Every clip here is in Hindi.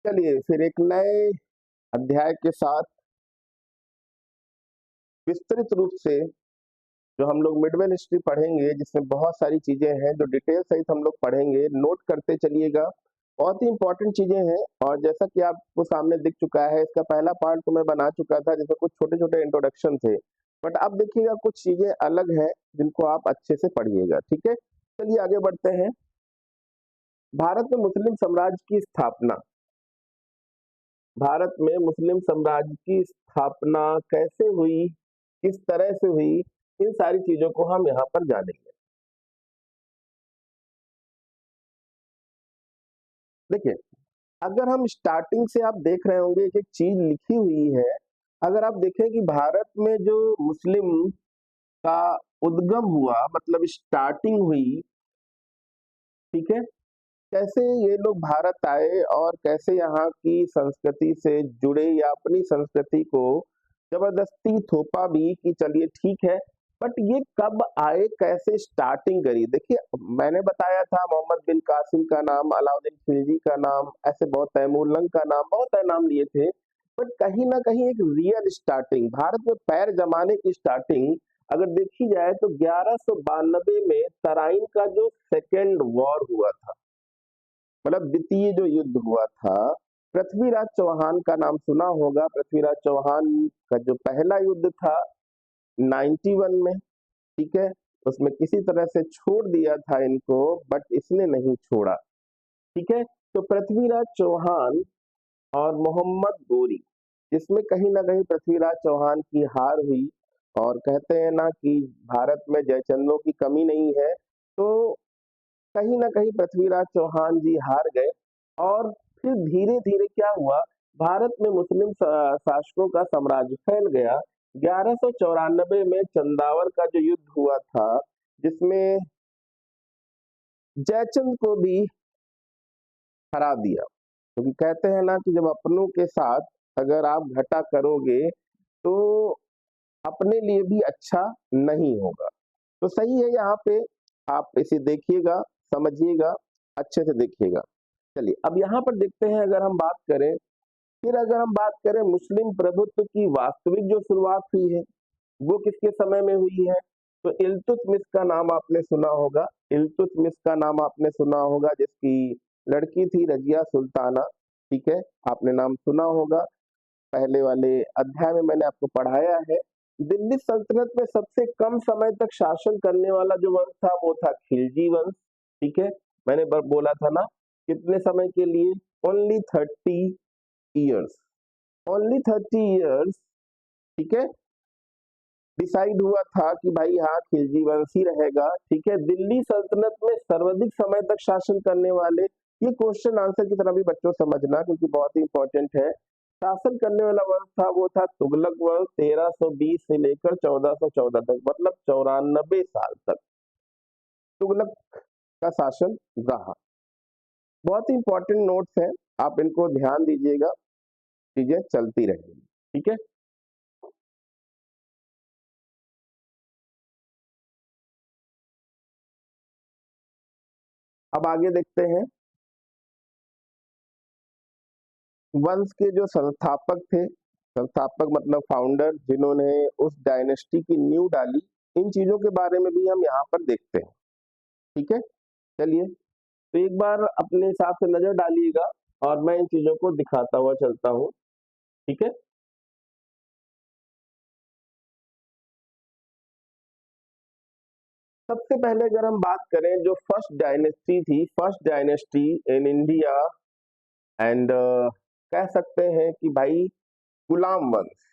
चलिए फिर एक नए अध्याय के साथ विस्तृत रूप से जो हम लोग मिडवेल हिस्ट्री पढ़ेंगे, जिसमें बहुत सारी चीजें हैं जो डिटेल सहित हम लोग पढ़ेंगे। नोट करते चलिएगा, बहुत ही इंपॉर्टेंट चीजें हैं। और जैसा कि आपको सामने दिख चुका है, इसका पहला पार्ट तो मैं बना चुका था जिसमें कुछ छोटे छोटे इंट्रोडक्शन थे, बट अब देखिएगा कुछ चीजें अलग हैं जिनको आप अच्छे से पढ़िएगा। ठीक है, चलिए आगे बढ़ते हैं। भारत में मुस्लिम साम्राज्य की स्थापना। भारत में मुस्लिम साम्राज्य की स्थापना कैसे हुई, किस तरह से हुई, इन सारी चीजों को हम यहाँ पर जानेंगे। देखिए, अगर हम स्टार्टिंग से आप देख रहे होंगे कि एक चीज लिखी हुई है। अगर आप देखें कि भारत में जो मुस्लिम का उद्गम हुआ, मतलब स्टार्टिंग हुई, ठीक है, कैसे ये लोग भारत आए और कैसे यहाँ की संस्कृति से जुड़े या अपनी संस्कृति को जबरदस्ती थोपा भी कि चलिए ठीक है, बट ये कब आए, कैसे स्टार्टिंग करी। देखिए, मैंने बताया था मोहम्मद बिन कासिम का नाम, अलाउद्दीन खिलजी का नाम, ऐसे बहुत तैमूरलंग का नाम, बहुत सारे नाम लिए थे। बट कहीं ना कहीं एक रियल स्टार्टिंग, भारत में पैर जमाने की स्टार्टिंग अगर देखी जाए तो 1192 में तराइन का जो सेकेंड वॉर हुआ था, मतलब द्वितीय जो युद्ध हुआ था, पृथ्वीराज चौहान का नाम सुना होगा। पृथ्वीराज चौहान का जो पहला युद्ध था 91 में, ठीक है, उसमें किसी तरह से छोड़ दिया था इनको, बट इसने नहीं छोड़ा। ठीक है, तो पृथ्वीराज चौहान और मोहम्मद गोरी, जिसमें कहीं ना कहीं पृथ्वीराज चौहान की हार हुई। और कहते हैं ना कि भारत में जयचंदों की कमी नहीं है, तो कहीं ना कहीं पृथ्वीराज चौहान जी हार गए। और फिर धीरे धीरे क्या हुआ, भारत में मुस्लिम शासकों का साम्राज्य फैल गया। 1194 में चंदावर का जो युद्ध हुआ था, जिसमें जयचंद को भी हरा दिया, क्योंकि कहते हैं ना कि जब अपनों के साथ अगर आप घटा करोगे तो अपने लिए भी अच्छा नहीं होगा। तो सही है, यहाँ पे आप इसे देखिएगा, समझिएगा, अच्छे से देखिएगा। चलिए अब यहाँ पर देखते हैं, अगर हम बात करें, फिर अगर हम बात करें मुस्लिम प्रभुत्व की वास्तविक जो शुरुआत हुई है वो किसके समय में हुई है, तो इल्तुतमिश का नाम आपने सुना होगा। इल्तुतमिश का नाम आपने सुना होगा, जिसकी लड़की थी रजिया सुल्ताना। ठीक है, आपने नाम सुना होगा, पहले वाले अध्याय में मैंने आपको पढ़ाया है। दिल्ली सल्तनत में सबसे कम समय तक शासन करने वाला जो वंश था वो था खिलजी वंश। ठीक है, मैंने बोला था ना, कितने समय के लिए, ओनली 30 ईयर्स, ओनली 30 ईयर्स। ठीक है, डिसाइड हुआ था कि भाई हाँ खिलजी वंश ही रहेगा। ठीक है, दिल्ली सल्तनत में सर्वाधिक समय तक शासन करने वाले, ये क्वेश्चन आंसर की तरह भी बच्चों समझना क्योंकि बहुत ही इंपॉर्टेंट है। शासन करने वाला वंश था वो था तुगलक वंश, 1320 से लेकर 1414 तक, मतलब 94 साल तक तुगलक का शासन रहा। बहुत ही इंपॉर्टेंट नोट्स हैं, आप इनको ध्यान दीजिएगा, चीजें चलती रहेंगी। ठीक है, अब आगे देखते हैं। वंश के जो संस्थापक थे, संस्थापक मतलब फाउंडर, जिन्होंने उस डायनेस्टी की नींव डाली, इन चीजों के बारे में भी हम यहाँ पर देखते हैं। ठीक है, चलिए तो एक बार अपने हिसाब से नजर डालिएगा और मैं इन चीजों को दिखाता हुआ चलता हूँ। ठीक है, सबसे पहले अगर हम बात करें, जो फर्स्ट डायनेस्टी थी, first dynasty in India, and कह सकते हैं कि भाई गुलाम वंश,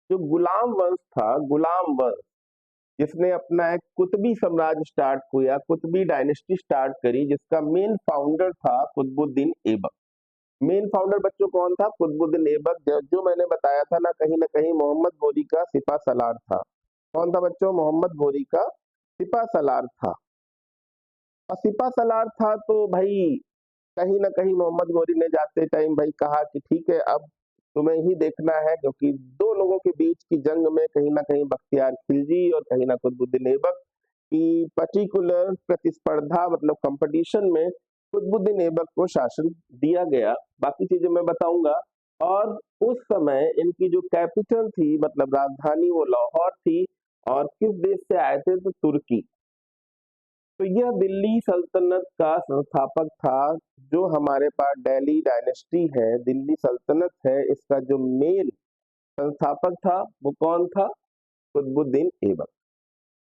जो गुलाम वंश था, गुलाम वंश जिसने अपना एक कुतुबी साम्राज्य स्टार्ट किया, कुतुबी डायनेस्टी स्टार्ट करी, जिसका मेन फाउंडर था कुतुबुद्दीन ऐबक। मेन फाउंडर बच्चों कौन था, कुतुबुद्दीन ऐबक, जो मैंने बताया था ना कहीं मोहम्मद घोरी का सिपा सलार था। कौन था बच्चों, मोहम्मद घोरी का सिपा सलार था। और सिपा सलार था तो भाई कहीं ना कहीं मोहम्मद घोरी ने जाते टाइम भाई कहा कि ठीक है, अब तुम्हें ही देखना है, क्योंकि दो लोगों के बीच की जंग में कहीं ना कहीं बख्तियार खिलजी और कहीं ना कुतुबुद्दीन ऐबक की पर्टिकुलर प्रतिस्पर्धा, मतलब कंपटीशन में कुतुबुद्दीन ऐबक को शासन दिया गया। बाकी चीजें मैं बताऊंगा। और उस समय इनकी जो कैपिटल थी, मतलब राजधानी, वो लाहौर थी। और किस देश से आए थे? तो तुर्की। तो यह दिल्ली सल्तनत का संस्थापक था। जो हमारे पास दिल्ली डायनेस्टी है, दिल्ली सल्तनत है, इसका जो मेन संस्थापक था वो कौन था? कुतुबुद्दीन ऐबक।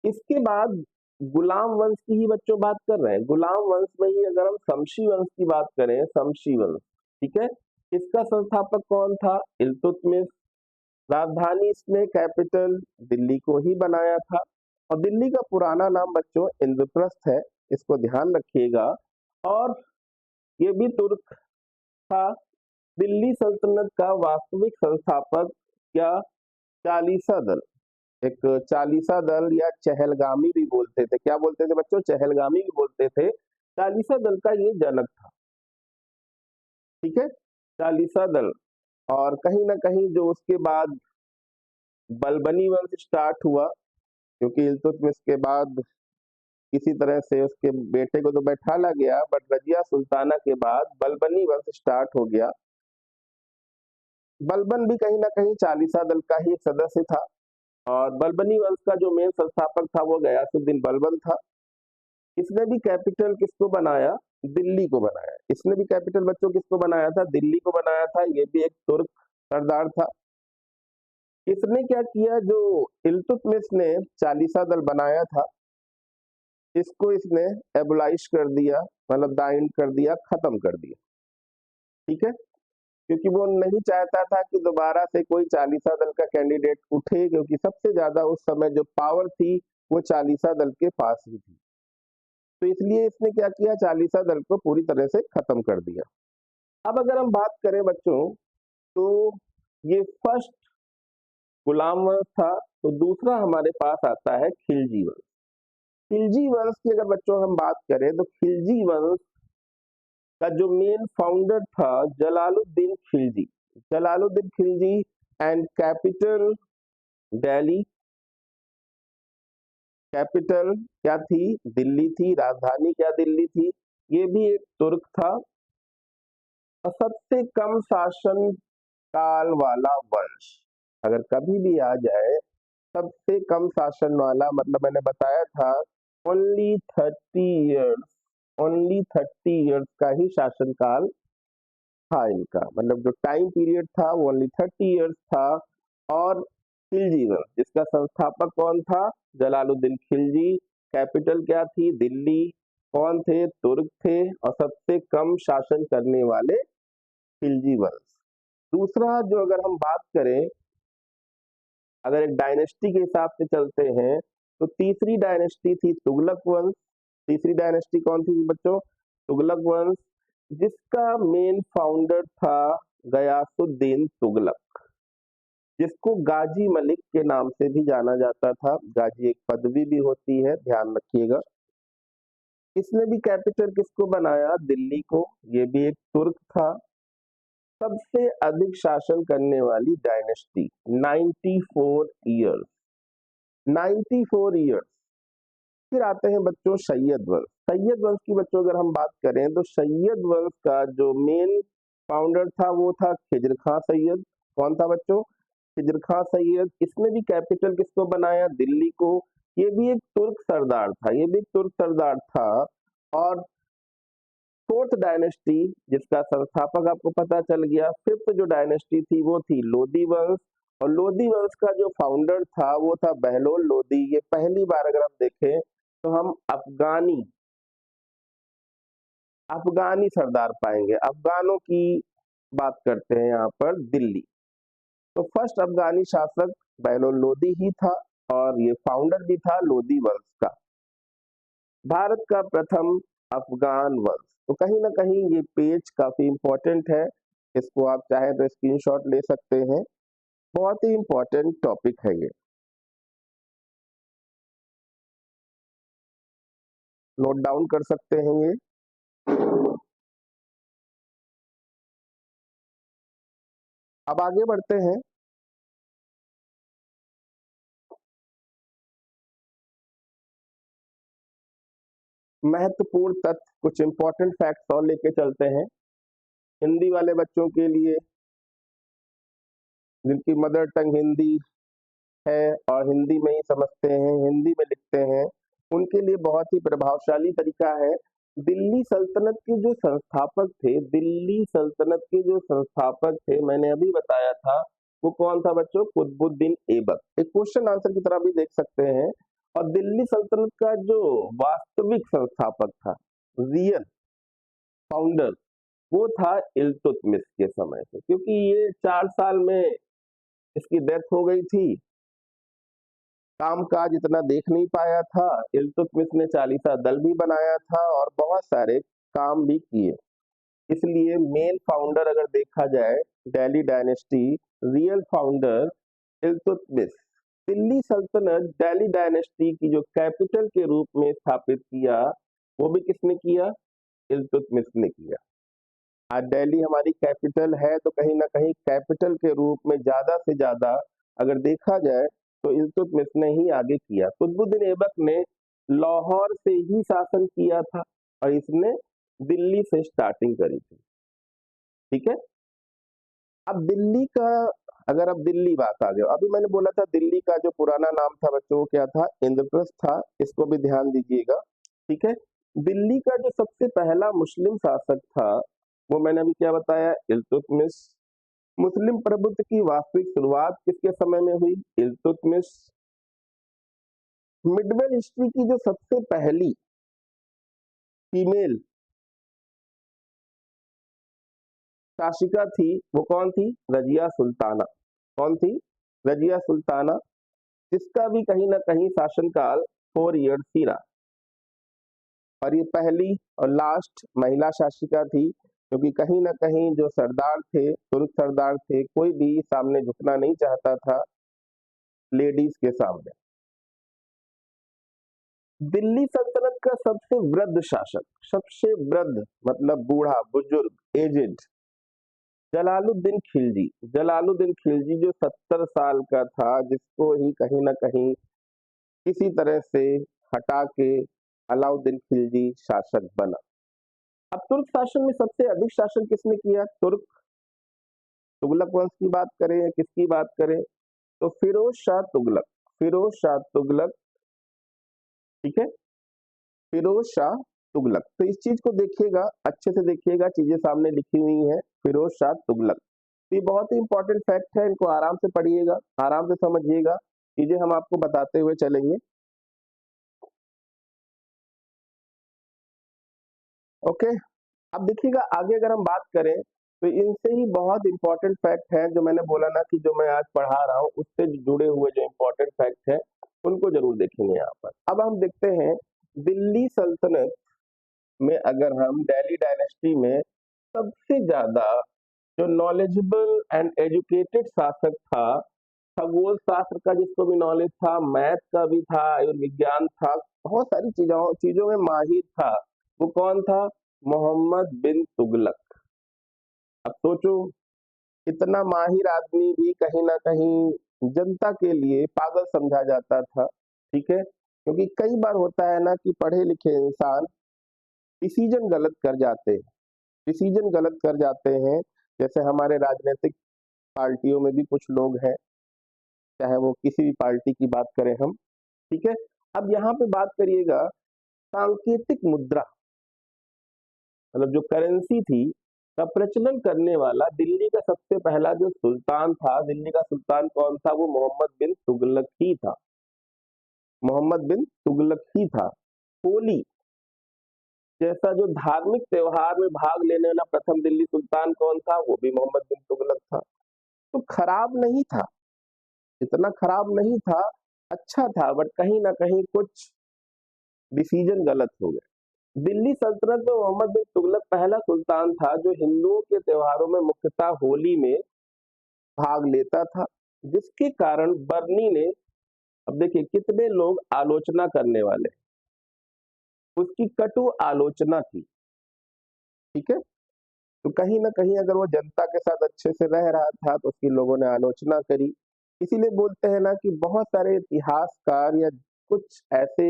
इसके बाद गुलाम वंश की ही बच्चों बात कर रहे हैं। गुलाम वंश में ही अगर हम शमशी वंश की बात करें, शमशी वंश, ठीक है, इसका संस्थापक कौन था? इल्तुतमिश। राजधानी इसने कैपिटल दिल्ली को ही बनाया था। और दिल्ली का पुराना नाम बच्चों इंद्रप्रस्थ है, इसको ध्यान रखिएगा। और ये भी तुर्क था। दिल्ली सल्तनत का वास्तविक संस्थापक या चालीसा दल, एक चालीसा दल या चहलगामी भी बोलते थे। क्या बोलते थे बच्चों? चहलगामी भी बोलते थे। चालीसा दल का ये जनक था, ठीक है, चालीसा दल। और कहीं ना कहीं जो उसके बाद बलबनी वंश स्टार्ट हुआ, क्योंकि इल्तुतमिश के बाद किसी तरह से उसके बेटे को तो बैठाला गया, बट रजिया सुल्ताना के बाद बलबनी वंश स्टार्ट हो गया। बलबन भी कहीं ना कहीं चालीसा दल का ही एक सदस्य था। और बलबनी वंश का जो मेन संस्थापक था वो गयासुद्दीन बलबन था। इसने भी कैपिटल किसको बनाया? दिल्ली को बनाया। इसने भी कैपिटल बच्चों किसको बनाया था? दिल्ली को बनाया था। ये भी एक तुर्क सरदार था। इसने क्या किया? जो इल्तुतमिश ने चालीसा दल बनाया था, इसको इसने एबोलाइश कर दिया, मतलब दाइन कर दिया, खत्म कर दिया, ठीक है। क्योंकि वो नहीं चाहता था कि दोबारा से कोई चालीसा दल का कैंडिडेट उठे, क्योंकि सबसे ज्यादा उस समय जो पावर थी वो चालीसा दल के पास ही थी। तो इसलिए इसने क्या किया? चालीसा दल को पूरी तरह से खत्म कर दिया। अब अगर हम बात करें बच्चों, तो ये फर्स्ट गुलाम वंश था। तो दूसरा हमारे पास आता है खिलजी वंश। खिलजी वंश की अगर बच्चों हम बात करें, तो खिलजी वंश का जो मेन फाउंडर था Jalaluddin Khilji. Jalaluddin Khilji and capital Delhi. Capital क्या थी? दिल्ली थी। राजधानी क्या दिल्ली थी। ये भी एक तुर्क था। और सबसे कम शासन काल वाला वंश अगर कभी भी आ जाए, सबसे कम शासन वाला, मतलब मैंने बताया था ओनली 30 ईयर्स, ओनली 30 ईयर्स का ही शासन काल था इनका। मतलब जो टाइम पीरियड था वो ओनली 30 ईयर्स था। और खिलजी वंश जिसका संस्थापक कौन था? जलालुद्दीन खिलजी। कैपिटल क्या थी? दिल्ली। कौन थे? तुर्क थे। और सबसे कम शासन करने वाले खिलजी वंश। दूसरा जो अगर हम बात करें, अगर एक डायनेस्टी के हिसाब से चलते हैं, तो तीसरी डायनेस्टी थी तुगलक वंश। तीसरी डायनेस्टी कौन थी बच्चों? तुगलक वंश, जिसका मेन फाउंडर था गयासुद्दीन तुगलक, जिसको गाजी मलिक के नाम से भी जाना जाता था। गाजी एक पदवी भी होती है, ध्यान रखिएगा। इसने भी कैपिटल किसको बनाया? दिल्ली को। ये भी एक तुर्क था। सबसे अधिक शासन करने वाली डायनेस्टी, 94 ईयर्स, 94 ईयर्स। फिर आते हैं बच्चों सैयद वंश। सैयद वंश की बच्चों अगर हम बात करें, तो सैयद वंश का जो मेन फाउंडर था वो था खिज्र खां सैयद। कौन था बच्चों? खिज्र खां सैयद। इसने भी कैपिटल किसको बनाया? दिल्ली को। ये भी एक तुर्क सरदार था। ये भी एक तुर्क सरदार था। और फोर्थ डायनेस्टी जिसका संस्थापक आपको पता चल गया, फिफ्थ जो डायनेस्टी थी वो थी लोदी वंश। और लोदी वंश का जो फाउंडर था वो था बहलोल लोदी। ये पहली बार अगर हम देखें तो हम अफगानी अफगानी सरदार पाएंगे। अफगानों की बात करते हैं यहाँ पर दिल्ली। तो फर्स्ट अफगानी शासक बहलोल लोदी ही था। और ये फाउंडर भी था लोदी वंश का। भारत का प्रथम अफगान वंश। तो कहीं ना कहीं ये पेज काफी इंपॉर्टेंट है। इसको आप चाहे तो स्क्रीनशॉट ले सकते हैं। बहुत ही इंपॉर्टेंट टॉपिक है ये, नोट डाउन कर सकते हैं ये। अब आगे बढ़ते हैं। महत्वपूर्ण तथ्य, कुछ इंपॉर्टेंट फैक्ट्स और लेके चलते हैं हिंदी वाले बच्चों के लिए, जिनकी मदर टंग हिंदी है और हिंदी में ही समझते हैं, हिंदी में लिखते हैं, उनके लिए बहुत ही प्रभावशाली तरीका है। दिल्ली सल्तनत के जो संस्थापक थे, दिल्ली सल्तनत के जो संस्थापक थे, मैंने अभी बताया था, वो कौन था बच्चों? कुतुबुद्दीन ऐबक। एक क्वेश्चन आंसर की तरह भी देख सकते हैं। और दिल्ली सल्तनत का जो वास्तविक संस्थापक था, रियल फाउंडर, वो था इल्तुतमिश के समय से, क्योंकि ये 4 साल में इसकी डेथ हो गई थी, काम काज इतना देख नहीं पाया था। इल्तुतमिश ने चालीसा दल भी बनाया था और बहुत सारे काम भी किए, इसलिए मेन फाउंडर अगर देखा जाए Delhi dynasty, real founder Iltutmish. Delhi सल्तनत दिल्ली डायनेस्टी की जो कैपिटल के रूप में स्थापित किया, वो भी किसने किया? इल्तुतमिश ने किया। आज दिल्ली हमारी कैपिटल है, तो कहीं ना कहीं कैपिटल के रूप में ज्यादा से ज्यादा अगर देखा जाए तो इल्तुतमिश ने ही आगे किया। कुतुबुद्दीन ऐबक ने लाहौर से ही शासन किया था और इसने दिल्ली से स्टार्टिंग करी थी। ठीक है, अब दिल्ली का, अगर अब दिल्ली बात आ गया, अभी मैंने बोला था दिल्ली का जो पुराना नाम था बच्चों, वो क्या था? इंद्रप्रस्थ था। इसको भी ध्यान दीजिएगा। ठीक है, दिल्ली का जो सबसे पहला मुस्लिम शासक था, वो मैंने अभी क्या बताया? इल्तुतमिश। मुस्लिम प्रभुत्व की वास्तविक शुरुआत किसके समय में हुई? इल्तुतमिश। मिडवेल हिस्ट्री की जो सबसे पहली फीमेल शासिका थी, वो कौन थी? रजिया सुल्ताना। कौन थी? रजिया सुल्ताना, जिसका भी कहीं ना कहीं शासनकाल 4 ईयर्स ही रहा। और ये पहली और लास्ट महिला शासिका थी, क्योंकि कहीं ना कहीं जो सरदार थे, तुर्क सरदार थे, कोई भी सामने झुकना नहीं चाहता था लेडीज के सामने। दिल्ली सल्तनत का सबसे वृद्ध शासक, सबसे वृद्ध मतलब बूढ़ा, बुजुर्ग, एजेड, जलालुद्दीन खिलजी। जलालुद्दीन खिलजी जो 70 साल का था, जिसको ही कहीं ना कहीं किसी तरह से हटा के अलाउद्दीन खिलजी शासक बना। अब तुर्क शासन में सबसे अधिक शासन किसने किया? तुर्क। तुगलक वंश की बात करें या किसकी बात करें, तो फिरोज शाह तुगलक। फिरोज शाह तुगलक। ठीक है, फिरोज शाह तुगलक। तो इस चीज को देखिएगा, अच्छे से देखिएगा, चीजें सामने लिखी हुई हैं। फिरोज शाह तुगलक, ये बहुत ही इंपॉर्टेंट फैक्ट है, इनको आराम से पढ़िएगा, आराम से समझिएगा, चीजें हम आपको बताते हुए चलेंगे। ओके, अब देखिएगा आगे अगर हम बात करें, तो इनसे ही बहुत इंपॉर्टेंट फैक्ट है जो मैंने बोला ना, कि जो मैं आज पढ़ा रहा हूँ उससे जुड़े हुए जो इंपॉर्टेंट फैक्ट है, उनको जरूर देखेंगे यहाँ पर। अब हम देखते हैं दिल्ली सल्तनत में, अगर हम दिल्ली डायनेस्टी में सबसे ज्यादा जो नॉलेजेबल एंड एजुकेटेड शासक था, खगोल शास्त्र का जिसको भी नॉलेज था, मैथ का भी था, आयुर्विज्ञान था, बहुत सारी चीजों चीजों में माहिर था, वो कौन था? मोहम्मद बिन तुगलक। अब सोचो, इतना माहिर आदमी भी कहीं ना कहीं जनता के लिए पागल समझा जाता था। ठीक है, क्योंकि कई बार होता है ना कि पढ़े लिखे इंसान डिसीजन गलत कर जाते हैं, डिसीजन गलत कर जाते हैं। जैसे हमारे राजनीतिक पार्टियों में भी कुछ लोग हैं, चाहे वो किसी भी पार्टी की बात करें हम। ठीक है, अब यहाँ पे बात करिएगा सांकेतिक मुद्रा, मतलब जो करेंसी थी का प्रचलन करने वाला दिल्ली का सबसे पहला जो सुल्तान था, दिल्ली का सुल्तान कौन था? वो मोहम्मद बिन तुगलक ही था। मोहम्मद बिन तुगलक ही था। होली जैसा जो धार्मिक त्योहार में भाग लेने वाला प्रथम दिल्ली सुल्तान कौन था? वो भी मोहम्मद बिन तुगलक था। तो खराब नहीं था, इतना खराब नहीं था, अच्छा था, बट कहीं ना कहीं कुछ डिसीजन गलत हो गए। दिल्ली सल्तनत में मोहम्मद बिन तुगलक पहला सुल्तान था जो हिंदुओं के त्योहारों में, मुख्यतः होली में भाग लेता था, जिसके कारण बर्नी ने, अब देखिए कितने लोग आलोचना करने वाले, उसकी कटु आलोचना की। ठीक है, तो कहीं ना कहीं अगर वो जनता के साथ अच्छे से रह रहा था तो उसकी लोगों ने आलोचना करी। इसीलिए बोलते हैं ना कि बहुत सारे इतिहासकार या कुछ ऐसे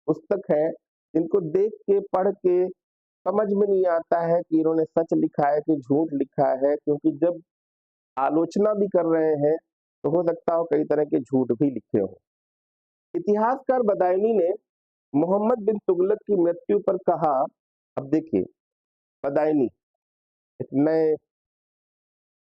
पुस्तक हैं इनको देख के पढ़ के समझ में नहीं आता है कि इन्होंने सच लिखा है कि झूठ लिखा है, क्योंकि जब आलोचना भी कर रहे हैं तो हो सकता हो कई तरह के झूठ भी लिखे हो। इतिहासकार बदायूनी ने मोहम्मद बिन तुगलक की मृत्यु पर कहा, अब देखिए बदायूनी एक नए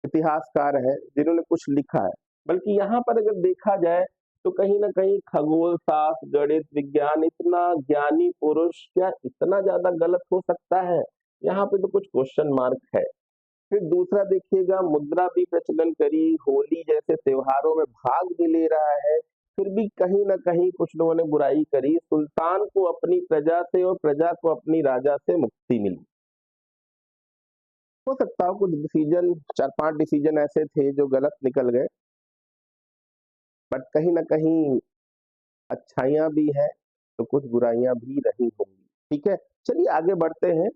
इतिहासकार है जिन्होंने कुछ लिखा है, बल्कि यहाँ पर अगर देखा जाए तो कहीं ना कहीं खगोल शास्त्र गणित विज्ञान इतना ज्ञानी पुरुष क्या इतना ज्यादा गलत हो सकता है? यहाँ पे तो कुछ क्वेश्चन मार्क है। फिर दूसरा देखिएगा, मुद्रा भी प्रचलन करी, होली जैसे त्योहारों में भाग भी ले रहा है, फिर भी कहीं ना कहीं कुछ लोगों ने बुराई करी। सुल्तान को अपनी प्रजा से और प्रजा को अपनी राजा से मुक्ति मिली। हो सकता है कुछ डिसीजन, 4-5 डिसीजन ऐसे थे जो गलत निकल गए, बट कहीं ना कहीं अच्छाइयां भी हैं तो कुछ बुराइयां भी रही होंगी। ठीक है, चलिए आगे बढ़ते हैं।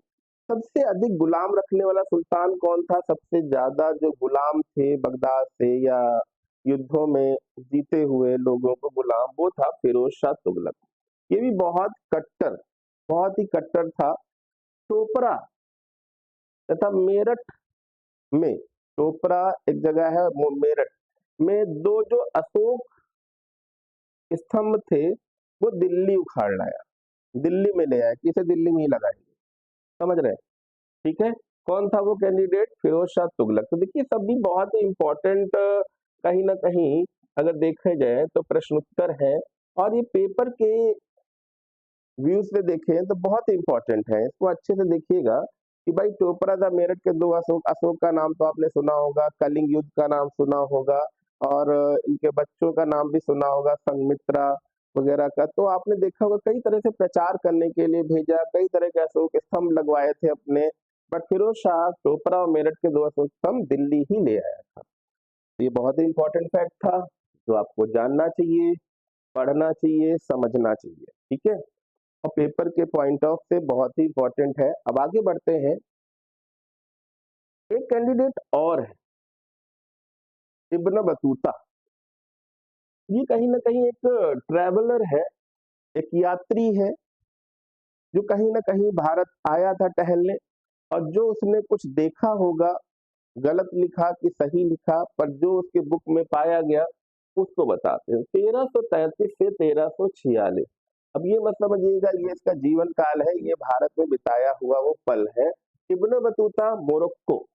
सबसे अधिक गुलाम रखने वाला सुल्तान कौन था? सबसे ज्यादा जो गुलाम थे बगदाद से या युद्धों में जीते हुए लोगों को गुलाम, वो था फिरोज शाह तुगलक। ये भी बहुत ही कट्टर था। चोपड़ा तथा मेरठ में, चोपड़ा एक जगह है, वो मेरठ में दो जो अशोक स्तंभ थे वो दिल्ली उखाड़ लाया, दिल्ली में ले आया कि इसे दिल्ली में ही लगाएंगे। समझ रहे हैं? ठीक है, कौन था वो कैंडिडेट? फिरोज शाह तुगलक। तो देखिए सब भी बहुत ही इंपॉर्टेंट, कहीं ना कहीं अगर देखे जाए तो प्रश्न उत्तर है, और ये पेपर के व्यूज से देखें तो बहुत इंपॉर्टेंट है। इसको अच्छे से देखिएगा कि भाई चोपड़ा था मेरठ के दो अशोक, अशोक का नाम तो आपने सुना होगा, कलिंग युद्ध का नाम सुना होगा, और इनके बच्चों का नाम भी सुना होगा, संघमित्रा वगैरह का। तो आपने देखा होगा कई तरह से प्रचार करने के लिए भेजा, कई तरह के अशोक स्तंभ लगवाए थे अपने, बट फिरोज शाह चोपड़ा और मेरठ के दो अशोक स्तंभ दिल्ली ही ले आया था। तो ये बहुत ही इंपॉर्टेंट फैक्ट था जो आपको जानना चाहिए, पढ़ना चाहिए, समझना चाहिए। ठीक है, और पेपर के पॉइंट ऑफ से बहुत ही इंपॉर्टेंट है। अब आगे बढ़ते हैं। एक कैंडिडेट और है, इब्न बतूता। ये कहीं ना कहीं एक ट्रैवलर है, एक यात्री है, जो कहीं ना कहीं भारत आया था टहलने, और जो उसने कुछ देखा होगा, गलत लिखा कि सही लिखा, पर जो उसके बुक में पाया गया उसको बताते हैं। 1333 से 1346। अब ये मत समझिएगा ये इसका जीवन काल है, ये भारत में बिताया हुआ वो पल है। इब्न बतूता मोरक्को,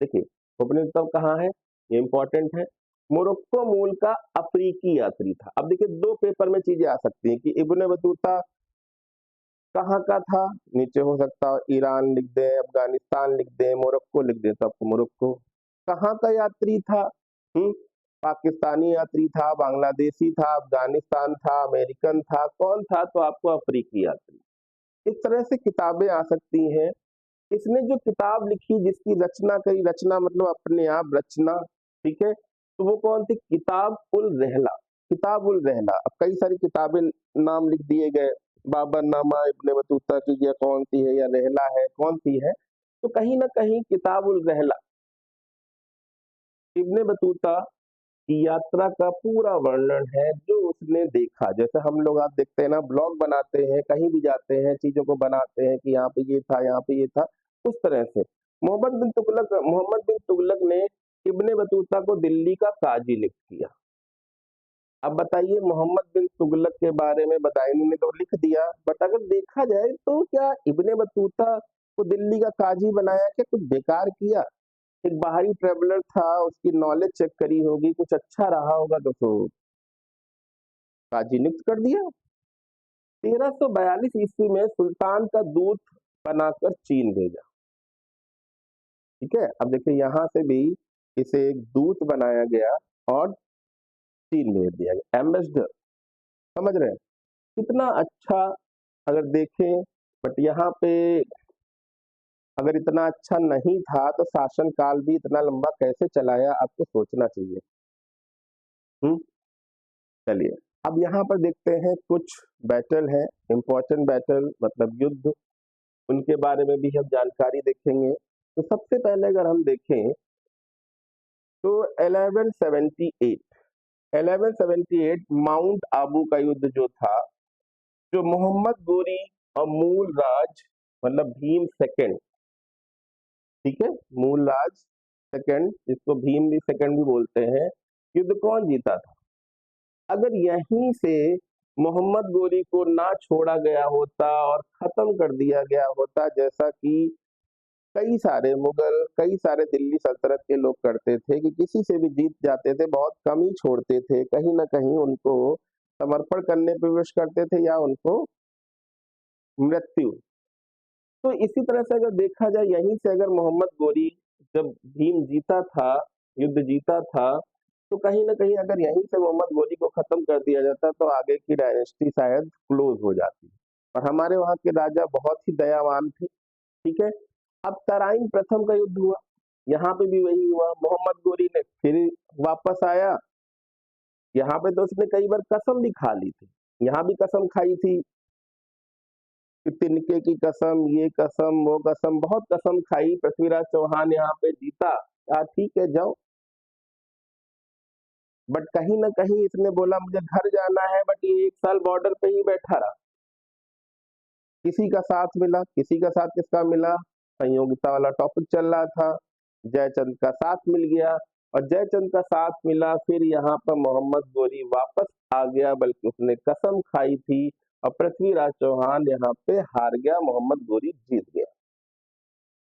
देखिए इब्न कहाँ है, ये इंपॉर्टेंट है। मोरक्को मूल का अफ्रीकी यात्री था। अब देखिए दो पेपर में चीजें आ सकती हैं कि इब्न बतूता कहाँ का था, नीचे हो सकता है ईरान लिख दें, अफगानिस्तान लिख दें, मोरक्को लिख दें, तो आपको मोरक्को। कहाँ का यात्री था? पाकिस्तानी यात्री था, बांग्लादेशी था, अफगानिस्तान था, अमेरिकन था, कौन था? तो आपको अफ्रीकी यात्री। इस तरह से किताबें आ सकती हैं। इसने जो किताब लिखी, जिसकी रचना करी, रचना मतलब अपने आप रचना, ठीक है, तो वो कौन थी? किताब उल रहला। किताब उल रहला। अब कई सारी किताबें नाम लिख दिए गए, बाबर नामा इब्ने बतूता की, या कौन सी है, या रहला है, कौन सी है? तो कहीं ना कहीं किताब उल रहला इब्ने बतूता की यात्रा का पूरा वर्णन है, जो उसने देखा। जैसे हम लोग आप देखते हैं ना, ब्लॉग बनाते हैं, कहीं भी जाते हैं चीजों को बनाते हैं कि यहाँ पे ये था, यहाँ पे ये था, उस तरह से मोहम्मद बिन तुगलक ने इब्ने बतूता को दिल्ली का काजी नियुक्त किया। अब बताइए, मोहम्मद बिन तुगलक के बारे में बदायूनी ने तो लिख दिया, बट अगर देखा जाए तो क्या इब्ने बतूता को दिल्ली का काजी बनाया? क्या कुछ बेकार किया? एक बाहरी ट्रेवलर था, उसकी नॉलेज चेक करी होगी, कुछ अच्छा रहा होगा तो काजी नियुक्त कर दिया। 1342 ईस्वी में सुल्तान का दूत बनाकर चीन भेजा। ठीक है, अब देखिए यहाँ से भी इसे एक दूत बनाया गया और चीन भेज दिया गया, एम्बेसडर। समझ रहे हैं कितना अच्छा? अगर देखें, बट यहाँ पे अगर इतना अच्छा नहीं था तो शासन काल भी इतना लंबा कैसे चलाया, आपको सोचना चाहिए। हम्म, चलिए अब यहाँ पर देखते हैं कुछ बैटल है, इंपॉर्टेंट बैटल मतलब युद्ध, उनके बारे में भी हम जानकारी देखेंगे। तो सबसे पहले अगर हम देखें तो 1178 माउंट आबू का युद्ध जो था, जो मोहम्मद गोरी और मूलराज मतलब भीम सेकंड, ठीक है, मूलराज सेकंड, जिसको भीम भी सेकंड भी बोलते हैं, युद्ध कौन जीता था? अगर यहीं से मोहम्मद गोरी को ना छोड़ा गया होता और खत्म कर दिया गया होता, जैसा कि कई सारे मुगल, कई सारे दिल्ली सल्तनत के लोग करते थे कि किसी से भी जीत जाते थे, बहुत कम ही छोड़ते थे, कहीं ना कहीं उनको समर्पण करने पे विवश करते थे या उनको मृत्यु। तो इसी तरह से अगर देखा जाए, यहीं से अगर मोहम्मद गोरी जब भीम जीता था, युद्ध जीता था, तो कहीं ना कहीं अगर यहीं से मोहम्मद गोरी को खत्म कर दिया जाता तो आगे की डायनेस्टी शायद क्लोज हो जाती। और हमारे वहाँ के राजा बहुत ही दयावान थे, ठीक है। अब तराइन प्रथम का युद्ध हुआ, यहाँ पे भी वही हुआ, मोहम्मद गोरी ने फिर वापस आया। यहाँ पे तो उसने कई बार कसम भी खा ली थी, यहाँ भी कसम खाई थी कि तिनके की कसम, ये कसम, वो कसम, बहुत कसम खाई। पृथ्वीराज चौहान यहाँ पे जीता, ठीक है जाओ, बट कहीं ना कहीं इसने बोला मुझे घर जाना है, बट ये 1 साल बॉर्डर पे ही बैठा रहा। किसी का साथ मिला, किसी का साथ किसका मिला, संयोगिता वाला टॉपिक चल रहा था, जयचंद का साथ मिल गया, और जयचंद का साथ मिला, फिर यहाँ पर मोहम्मद गोरी वापस आ गया, बल्कि उसने कसम खाई थी, और पृथ्वीराज चौहान यहाँ पे हार गया, मोहम्मद गोरी जीत गया।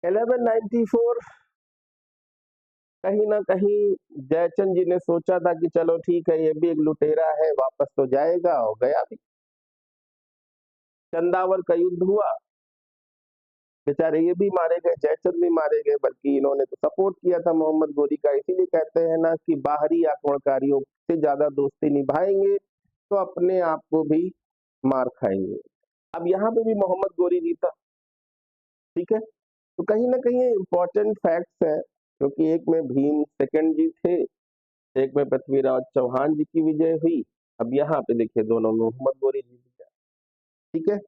1194 कहीं ना कहीं जयचंद जी ने सोचा था कि चलो ठीक है, ये भी एक लुटेरा है, वापस तो जाएगा, और गया भी। चंदावर का युद्ध हुआ, बेचारे ये भी मारे गए, जयचंद भी मारे गए, बल्कि इन्होंने तो सपोर्ट किया था मोहम्मद गोरी का। इसीलिए कहते हैं ना कि बाहरी आक्रमणकारियों से ज्यादा दोस्ती निभाएंगे तो अपने आप को भी मार खाएंगे। अब यहाँ पे भी मोहम्मद गोरी जीता, ठीक है। तो कहीं ना कहीं इंपॉर्टेंट फैक्ट्स है, क्योंकि एक में भीम सेकंड जी थे, एक में पृथ्वीराज चौहान जी की विजय हुई। अब यहाँ पे देखिए दोनों में मोहम्मद गोरी जीत गया, ठीक है।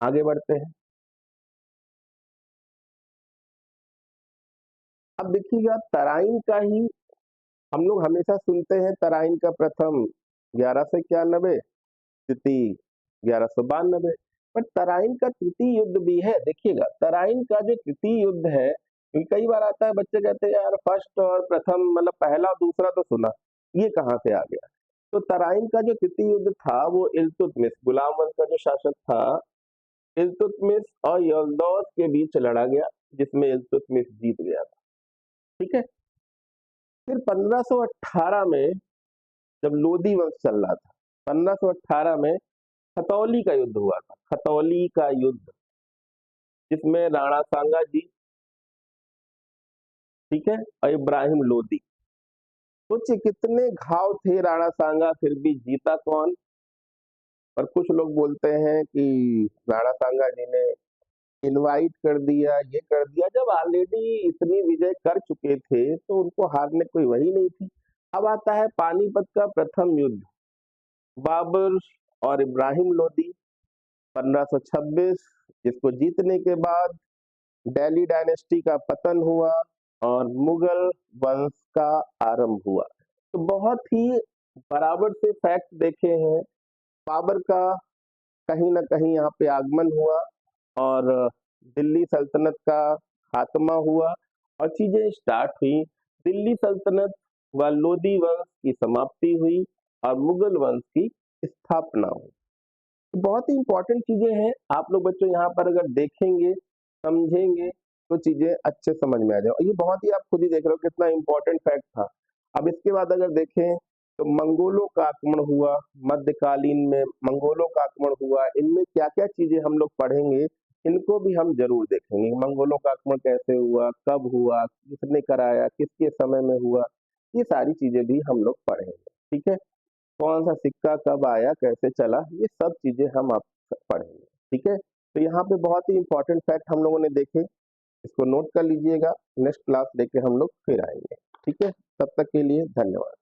आगे बढ़ते हैं। अब देखिएगा तराइन का ही हम लोग हमेशा सुनते हैं, तराइन का प्रथम 1191, तृतीय 1192, पर तराइन का तृतीय युद्ध भी है। देखिएगा तराइन का जो तृतीय युद्ध है, क्योंकि कई बार आता है बच्चे कहते हैं यार फर्स्ट और प्रथम मतलब पहला और दूसरा तो सुना, ये कहाँ से आ गया। तो तराइन का जो तृतीय युद्ध था वो इल्तुतमिश, गुलाम वंश का जो शासक था, इल्तुतमिश और यल्दौस के बीच लड़ा गया, जिसमें इल्तुतमिश जीत गया था, ठीक है। फिर 1518 में जब लोदी वंश चल रहा था, 1518 में खतौली का युद्ध हुआ था, खतौली का युद्ध, जिसमें राणा सांगा जी, ठीक है, और इब्राहिम लोदी। सोचिए कितने घाव थे राणा सांगा, फिर भी जीता कौन। पर कुछ लोग बोलते हैं कि राणा सांगा जी ने इनवाइट कर दिया, ये कर दिया, जब ऑलरेडी इतनी विजय कर चुके थे तो उनको हारने कोई वही नहीं थी। अब आता है पानीपत का प्रथम युद्ध, बाबर और इब्राहिम लोदी, 1526, जिसको जीतने के बाद दिल्ली डायनेस्टी का पतन हुआ और मुगल वंश का आरंभ हुआ। तो बहुत ही बराबर से फैक्ट देखे हैं, बाबर का कहीं ना कहीं यहाँ पे आगमन हुआ और दिल्ली सल्तनत का खात्मा हुआ और चीजें स्टार्ट हुई। दिल्ली सल्तनत व लोदी वंश की समाप्ति हुई और मुगल वंश की स्थापना हुई। तो बहुत ही इंपॉर्टेंट चीजें हैं, आप लोग बच्चों यहाँ पर अगर देखेंगे समझेंगे तो चीजें अच्छे समझ में आ जाए। और ये बहुत ही आप खुद ही देख रहे हो कितना इंपॉर्टेंट फैक्ट था। अब इसके बाद अगर देखें तो मंगोलों का आक्रमण हुआ, मध्यकालीन में मंगोलों का आक्रमण हुआ, इनमें क्या क्या चीजें हम लोग पढ़ेंगे, इनको भी हम जरूर देखेंगे। मंगोलों का आक्रमण कैसे हुआ, कब हुआ, किसने कराया, किसके समय में हुआ, ये सारी चीजें भी हम लोग पढ़ेंगे, ठीक है। कौन सा सिक्का कब आया, कैसे चला, ये सब चीजें हम आप पढ़ेंगे, ठीक है। तो यहाँ पे बहुत ही इंपॉर्टेंट फैक्ट हम लोगों ने देखे, इसको नोट कर लीजिएगा, नेक्स्ट क्लास लेके हम लोग फिर आएंगे, ठीक है। तब तक के लिए धन्यवाद।